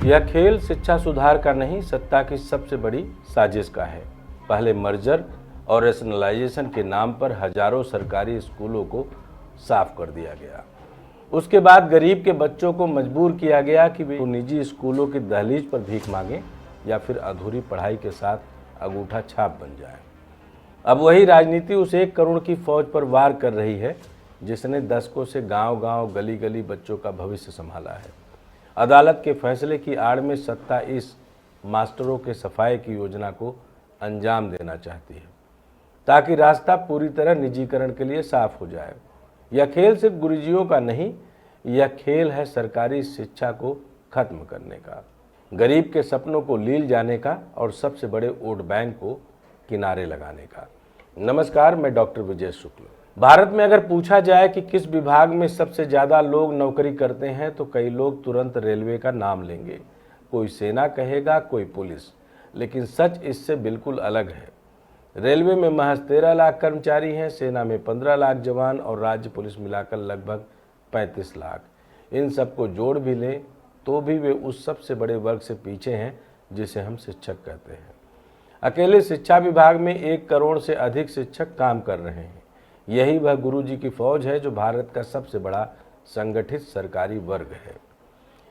यह खेल शिक्षा सुधार का नहीं, सत्ता की सबसे बड़ी साजिश का है। पहले मर्जर और रेशनलाइजेशन के नाम पर हजारों सरकारी स्कूलों को साफ कर दिया गया। उसके बाद गरीब के बच्चों को मजबूर किया गया कि वे निजी स्कूलों की दहलीज पर भीख मांगें या फिर अधूरी पढ़ाई के साथ अंगूठा छाप बन जाए। अब वही राजनीति उस 1 करोड़ की फौज पर वार कर रही है जिसने दशकों से गांव-गांव, गली-गली बच्चों का भविष्य संभाला है। अदालत के फैसले की आड़ में सत्ता इस मास्टरों के सफाई की योजना को अंजाम देना चाहती है ताकि रास्ता पूरी तरह निजीकरण के लिए साफ हो जाए। यह खेल सिर्फ गुरुजियों का नहीं, यह खेल है सरकारी शिक्षा को खत्म करने का, गरीब के सपनों को लील जाने का और सबसे बड़े वोट बैंक को किनारे लगाने का। नमस्कार, मैं डॉक्टर विजय शुक्ल। भारत में अगर पूछा जाए कि किस विभाग में सबसे ज़्यादा लोग नौकरी करते हैं तो कई लोग तुरंत रेलवे का नाम लेंगे। कोई सेना कहेगा, कोई पुलिस, लेकिन सच इससे बिल्कुल अलग है। रेलवे में महज 13 लाख कर्मचारी हैं, सेना में 15 लाख जवान और राज्य पुलिस मिलाकर लगभग 35 लाख। इन सबको जोड़ भी लें तो भी वे उस सबसे बड़े वर्ग से पीछे हैं जिसे हम शिक्षक कहते हैं। अकेले शिक्षा विभाग में 1 करोड़ से अधिक शिक्षक काम कर रहे हैं। यही वह गुरुजी की फौज है जो भारत का सबसे बड़ा संगठित सरकारी वर्ग है।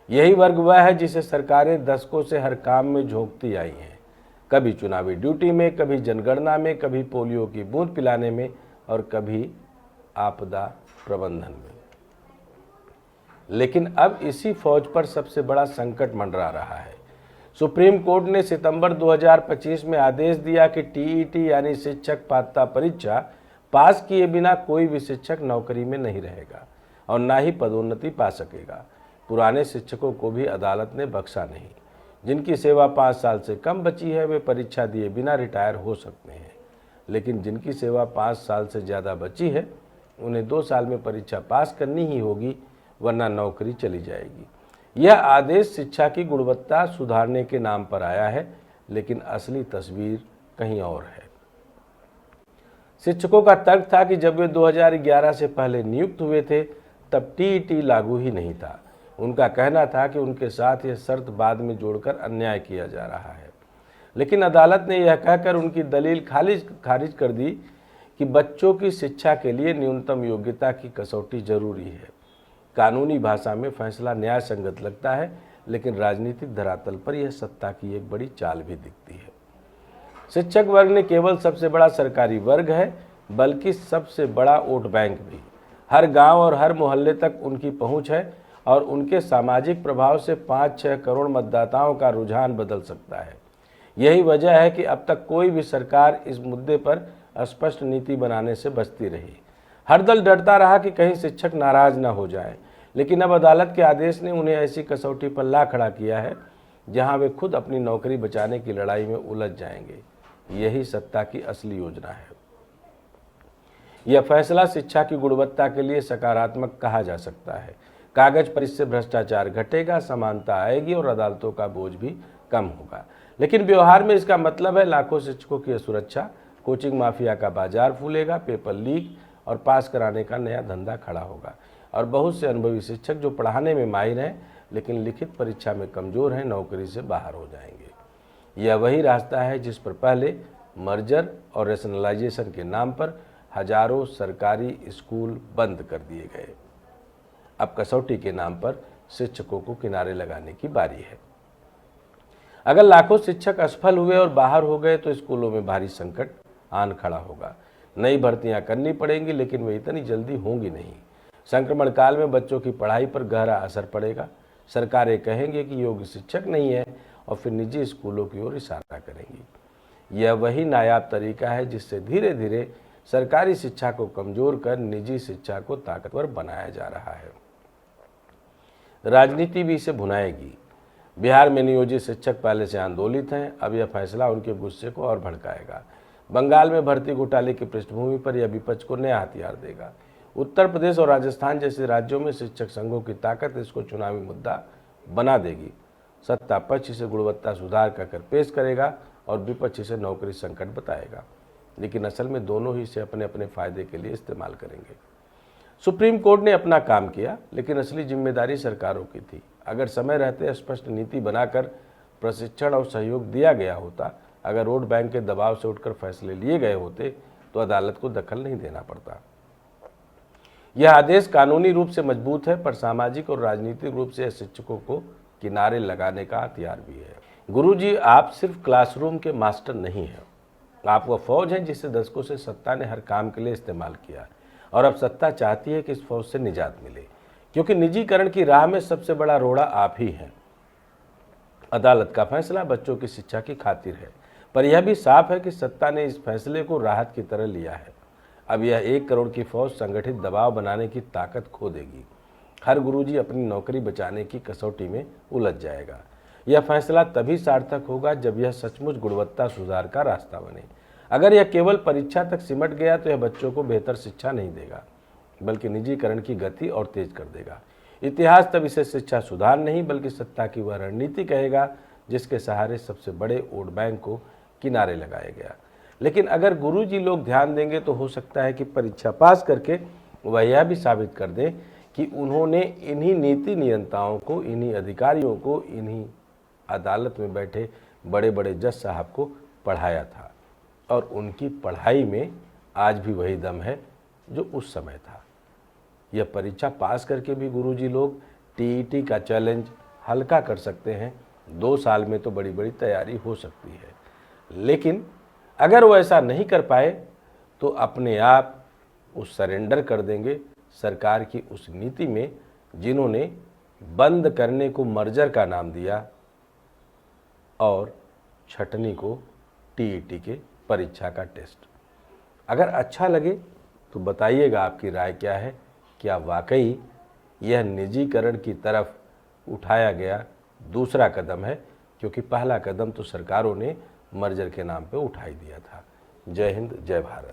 यही वर्ग वह है जिसे सरकारें दशकों से हर काम में झोंकती आई हैं, कभी चुनावी ड्यूटी में, कभी जनगणना में, कभी पोलियो की बूंद पिलाने में और कभी आपदा प्रबंधन में। लेकिन अब इसी फौज पर सबसे बड़ा संकट मंडरा रहा है। सुप्रीम कोर्ट ने सितंबर 2025 में आदेश दिया कि टीईटी यानी शिक्षक पात्रता परीक्षा पास किए बिना कोई भी शिक्षक नौकरी में नहीं रहेगा और ना ही पदोन्नति पा सकेगा। पुराने शिक्षकों को भी अदालत ने बख्शा नहीं। जिनकी सेवा 5 साल से कम बची है वे परीक्षा दिए बिना रिटायर हो सकते हैं, लेकिन जिनकी सेवा 5 साल से ज़्यादा बची है उन्हें 2 साल में परीक्षा पास करनी ही होगी, वरना नौकरी चली जाएगी। यह आदेश शिक्षा की गुणवत्ता सुधारने के नाम पर आया है, लेकिन असली तस्वीर कहीं और है। शिक्षकों का तर्क था कि जब वे 2011 से पहले नियुक्त हुए थे तब टीईटी लागू ही नहीं था। उनका कहना था कि उनके साथ यह शर्त बाद में जोड़कर अन्याय किया जा रहा है, लेकिन अदालत ने यह कहकर उनकी दलील खारिज कर दी कि बच्चों की शिक्षा के लिए न्यूनतम योग्यता की कसौटी जरूरी है। कानूनी भाषा में फैसला न्याय संगत लगता है, लेकिन राजनीतिक धरातल पर यह सत्ता की एक बड़ी चाल भी दिखती है। शिक्षक वर्ग ने केवल सबसे बड़ा सरकारी वर्ग है, बल्कि सबसे बड़ा वोट बैंक भी। हर गांव और हर मोहल्ले तक उनकी पहुंच है और उनके सामाजिक प्रभाव से 5-6 करोड़ मतदाताओं का रुझान बदल सकता है। यही वजह है कि अब तक कोई भी सरकार इस मुद्दे पर स्पष्ट नीति बनाने से बचती रही। हर दल डरता रहा कि कहीं शिक्षक नाराज न हो जाए, लेकिन अब अदालत के आदेश ने उन्हें ऐसी कसौटी पर ला खड़ा किया है जहां वे खुद अपनी नौकरी बचाने की लड़ाई में उलझ जाएंगे। यही सत्ता की असली योजना है। यह फैसला शिक्षा की गुणवत्ता के लिए सकारात्मक कहा जा सकता है। कागज पर इससे भ्रष्टाचार घटेगा, समानता आएगी और अदालतों का बोझ भी कम होगा, लेकिन व्यवहार में इसका मतलब है लाखों शिक्षकों की सुरक्षा, कोचिंग माफिया का बाजार फूलेगा, पेपर लीक और पास कराने का नया धंधा खड़ा होगा और बहुत से अनुभवी शिक्षक जो पढ़ाने में माहिर हैं लेकिन लिखित परीक्षा में कमजोर हैं, नौकरी से बाहर हो जाएंगे। यह वही रास्ता है जिस पर पहले मर्जर और रेशनलाइजेशन के नाम पर हजारों सरकारी स्कूल बंद कर दिए गए। अब कसौटी के नाम पर शिक्षकों को किनारे लगाने की बारी है। अगर लाखों शिक्षक असफल हुए और बाहर हो गए तो स्कूलों में भारी संकट आन खड़ा होगा। नई भर्तियां करनी पड़ेंगी, लेकिन वे इतनी जल्दी होंगी नहीं। संक्रमण काल में बच्चों की पढ़ाई पर गहरा असर पड़ेगा। सरकारें कहेंगे कि योग्य शिक्षक नहीं है और फिर निजी स्कूलों की ओर इशारा करेंगी। यह वही नायाब तरीका है जिससे धीरे धीरे सरकारी शिक्षा को कमजोर कर निजी शिक्षा को ताकतवर बनाया जा रहा है। राजनीति भी इसे भुनाएगी। बिहार में नियोजित शिक्षक पहले से आंदोलित हैं, अब यह फैसला उनके गुस्से को और भड़काएगा। बंगाल में भर्ती घोटाले की पृष्ठभूमि पर यह विपक्ष को नया हथियार देगा। उत्तर प्रदेश और राजस्थान जैसे राज्यों में शिक्षक संघों की ताकत इसको चुनावी मुद्दा बना देगी। सत्ता पक्ष इसे गुणवत्ता सुधार कर पेश करेगा और विपक्ष इसे नौकरी संकट बताएगा, लेकिन असल में दोनों ही इसे अपने अपने फायदे के लिए इस्तेमाल करेंगे। सुप्रीम कोर्ट ने अपना काम किया, लेकिन असली जिम्मेदारी सरकारों की थी। अगर समय रहते स्पष्ट नीति बनाकर प्रशिक्षण और सहयोग दिया गया होता, अगर वोट बैंक के दबाव से उठकर फैसले लिए गए होते तो अदालत को दखल नहीं देना पड़ता। यह आदेश कानूनी रूप से मजबूत है, पर सामाजिक और राजनीतिक रूप से शिक्षकों को किनारे लगाने का हथियार भी है। गुरुजी, आप सिर्फ क्लासरूम के मास्टर नहीं हैं, आप वह फौज हैं जिसे दशकों से सत्ता ने हर काम के लिए इस्तेमाल किया और अब सत्ता चाहती है कि इस फौज से निजात मिले, क्योंकि निजीकरण की राह में सबसे बड़ा रोड़ा आप ही हैं। अदालत का फैसला बच्चों की शिक्षा की खातिर है, पर यह भी साफ है कि सत्ता ने इस फैसले को राहत की तरह लिया है। अब यह 1 करोड़ की फौज संगठित दबाव बनाने की ताकत खो देगी। हर गुरुजी अपनी नौकरी बचाने की कसौटी में उलझ जाएगा। यह फैसला तभी सार्थक होगा जब यह सचमुच गुणवत्ता सुधार का रास्ता बने। अगर यह केवल परीक्षा तक सिमट गया तो यह बच्चों को बेहतर शिक्षा नहीं देगा, बल्कि निजीकरण की गति और तेज कर देगा। इतिहास तब इसे शिक्षा सुधार नहीं बल्कि सत्ता की वह रणनीति कहेगा जिसके सहारे सबसे बड़े वोट बैंक को किनारे लगाया गया। लेकिन अगर गुरुजी लोग ध्यान देंगे तो हो सकता है कि परीक्षा पास करके वह यह भी साबित कर दें कि उन्होंने इन्हीं नीति नियंताओं को, इन्हीं अधिकारियों को, इन्हीं अदालत में बैठे बड़े बड़े जज साहब को पढ़ाया था और उनकी पढ़ाई में आज भी वही दम है जो उस समय था। यह परीक्षा पास करके भी गुरुजी लोग टीईटी का चैलेंज हल्का कर सकते हैं। 2 साल में तो बड़ी बड़ी तैयारी हो सकती है, लेकिन अगर वो ऐसा नहीं कर पाए तो अपने आप उस सरेंडर कर देंगे सरकार की उस नीति में जिन्होंने बंद करने को मर्जर का नाम दिया और छटनी को टीईटी के परीक्षा का टेस्ट। अगर अच्छा लगे तो बताइएगा आपकी राय क्या है। क्या वाकई यह निजीकरण की तरफ उठाया गया दूसरा कदम है, क्योंकि पहला कदम तो सरकारों ने मर्जर के नाम पे उठाई दिया था। जय हिंद, जय भारत।